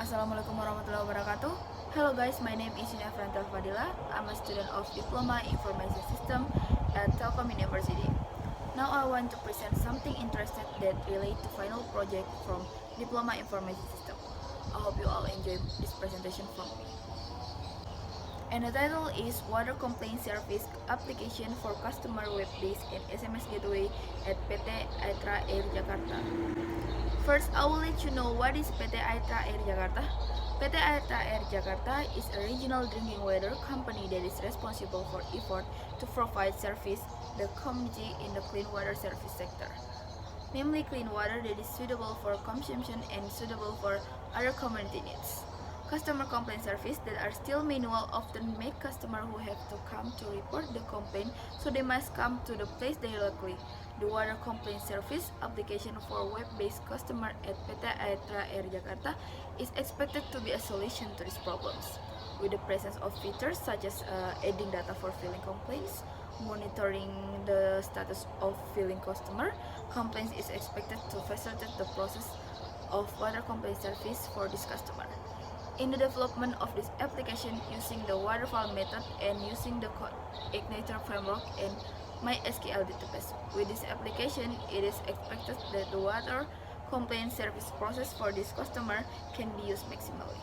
Assalamualaikum warahmatullahi wabarakatuh. Hello guys, my name is Yuni Alfadilla. I'm a student of Diploma Information System at Telkom University. Now I want to present something interesting that relate to final project from Diploma Information System. I hope you all enjoy this presentation from me. And the title is Water Complaint Service Application for Customer Web-Based and SMS Gateway at PT Aitra Air Jakarta. First, I will let you know what is PT Aitra Air Jakarta. PT Aitra Air Jakarta is a regional drinking water company that is responsible for effort to provide service the community in the clean water service sector. Namely, clean water that is suitable for consumption and suitable for other community needs. Customer complaint service that are still manual often make customers who have to come to report the complaint, so they must come to the place directly. The water complaint service application for web-based customer at PT Aitra Air Jakarta is expected to be a solution to these problems, with the presence of features such as adding data for filing complaints, monitoring the status of filing customer complaints is expected to facilitate the process of water complaint service for this customer. In the development of this application using the waterfall method and using the Igniter framework and MySQL database. With this application, it is expected that the water complaint service process for this customer can be used maximally.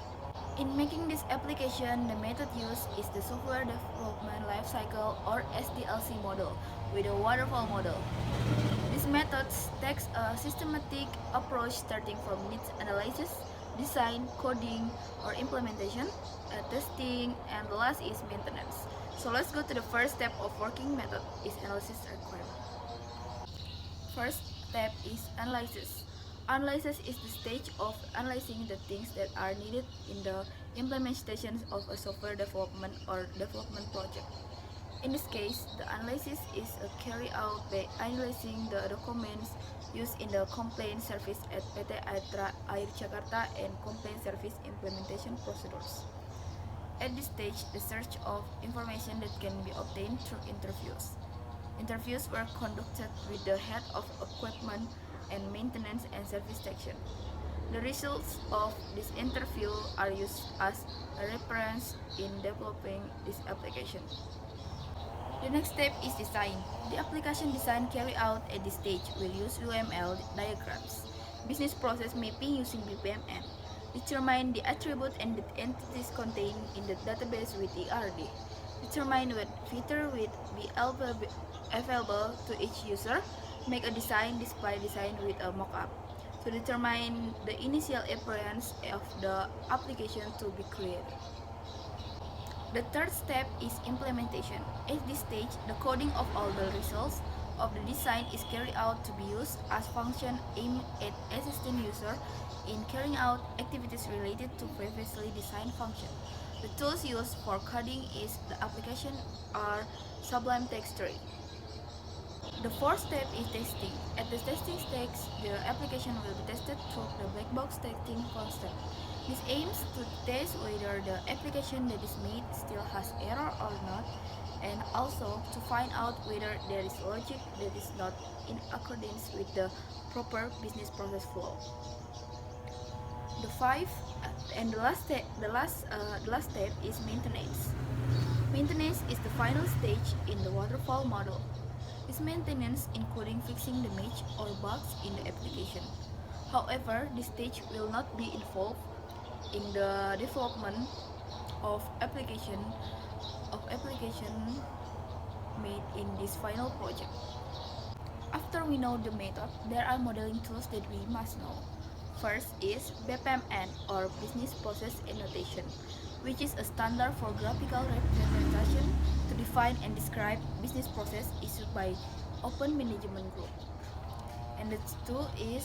In making this application, the method used is the Software Development Lifecycle or SDLC model with a waterfall model. This method takes a systematic approach starting from needs analysis, design, coding, or implementation, testing, and the last is maintenance. So let's go to the first step of working method is analysis requirement. First step is analysis. Analysis is the stage of analyzing the things that are needed in the implementation of a software development or development project. In this case, the analysis is carried out by analyzing the documents used in the complaint service at PT Aitra Air Jakarta and complaint service implementation procedures. At this stage, the search of information that can be obtained through interviews. Interviews were conducted with the head of equipment and maintenance and service section. The results of this interview are used as a reference in developing this application. The next step is design. The application design carried out at this stage will use UML diagrams, business process mapping using BPMN, determine the attribute and the entities contained in the database with ERD, determine what feature will be available to each user, make a design display design with a mockup, to determine the initial appearance of the application to be created. The third step is implementation. At this stage, the coding of all the results of the design is carried out to be used as function aimed at assisting user in carrying out activities related to previously designed function. The tools used for coding is the application are Sublime Text Tree. The fourth step is testing. At the testing stage, the application will be tested through the black box testing concept. This aims to test whether the application that is made still has error or not, and also to find out whether there is logic that is not in accordance with the proper business process flow. The last step is maintenance. Maintenance is the final stage in the waterfall model. This maintenance including fixing damage or bugs in the application. However, this stage will not be involved in the development of application made in this final project. After we know the method, there are modeling tools that we must know. First is BPMN or Business Process Annotation, which is a standard for graphical representation to define and describe business process issued by Open Management Group. And the two is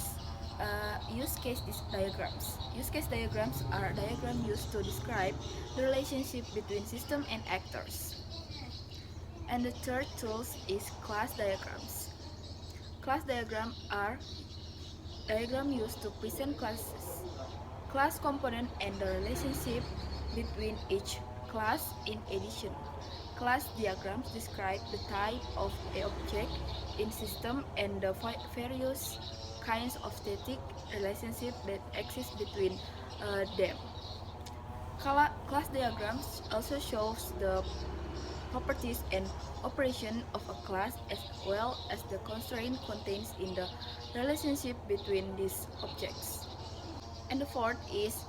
use case diagrams. Use case diagrams are diagrams used to describe the relationship between system and actors. And the third tools is class diagrams. Class diagrams are diagrams used to present classes, class component and the relationship between each class. In addition, class diagrams describe the type of object in system and the various kinds of static relationship that exist between them. Class diagrams also shows the properties and operation of a class as well as the constraint contained in the relationship between these objects. And the fourth is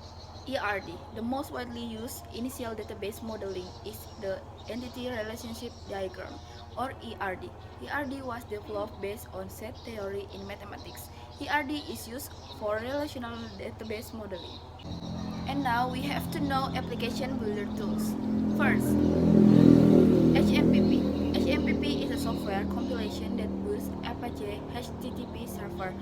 ERD. The most widely used initial database modeling is the entity relationship diagram, or ERD. ERD was developed based on set theory in mathematics. ERD is used for relational database modeling. And now we have to know application builder tools. First, HMPP. HMPP is a software compilation that uses Apache HTTP server,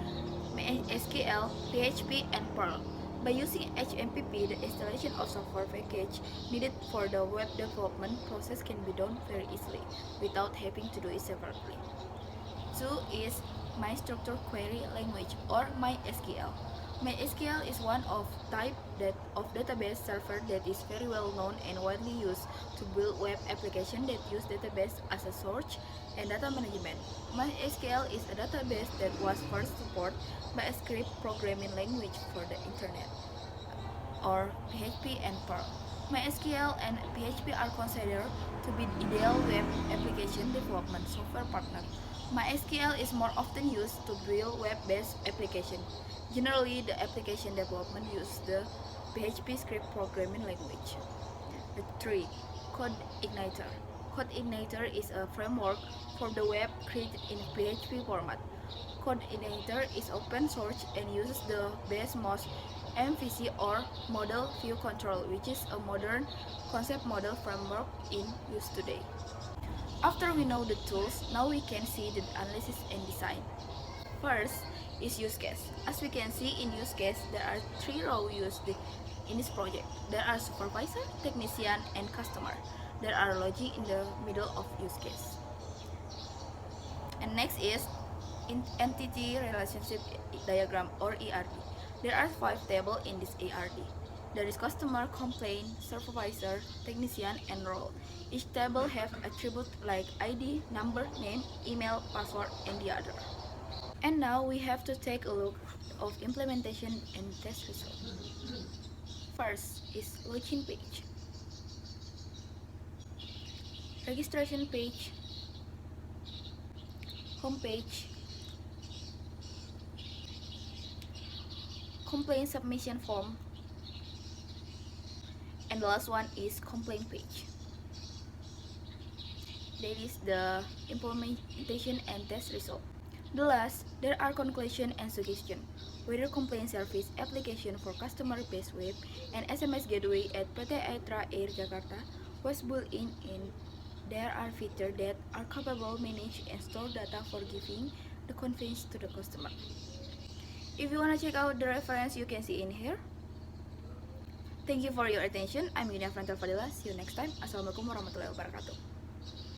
MySQL, PHP, and Perl. By using HMPP, the installation of software package needed for the web development process can be done very easily without having to do it separately. Two is MyStructured Query Language, or MySQL. MySQL is one of type of database server that is very well known and widely used to build web applications that use database as a source and data management. MySQL is a database that was first supported by a script programming language for the internet, or PHP and Perl. MySQL and PHP are considered to be ideal web application development software partner. MySQL is more often used to build web-based applications. Generally, the application development uses the PHP script programming language. The 3. Code Igniter. Code Igniter is a framework for the web created in PHP format. Code Igniter is open source and uses the base most MVC, or Model View Control, which is a modern concept model framework in use today. After we know the tools, now we can see the analysis and design. First is use case. As we can see in use case, there are 3 roles used in this project. There are supervisor, technician, and customer. There are logic in the middle of use case. And next is entity relationship diagram, or ERD. There are 5 tables in this ERD. There is customer, complaint, supervisor, technician, and role. Each table have attributes like ID, number, name, email, password, and the other. And now we have to take a look of implementation and test result. First is login page, registration page, home page, complaint submission form, and the last one is complaint page. That is the implementation and test result. The last, there are conclusion and suggestion. Whether complaint service application for customer-based web and SMS gateway at PT Aetra Air Jakarta was built in, there are features that are capable manage and store data for giving the convenience to the customer. If you want to check out the reference, you can see in here. Thank you for your attention. I'm Yuni Afrianty. See you next time. Assalamualaikum warahmatullahi wabarakatuh.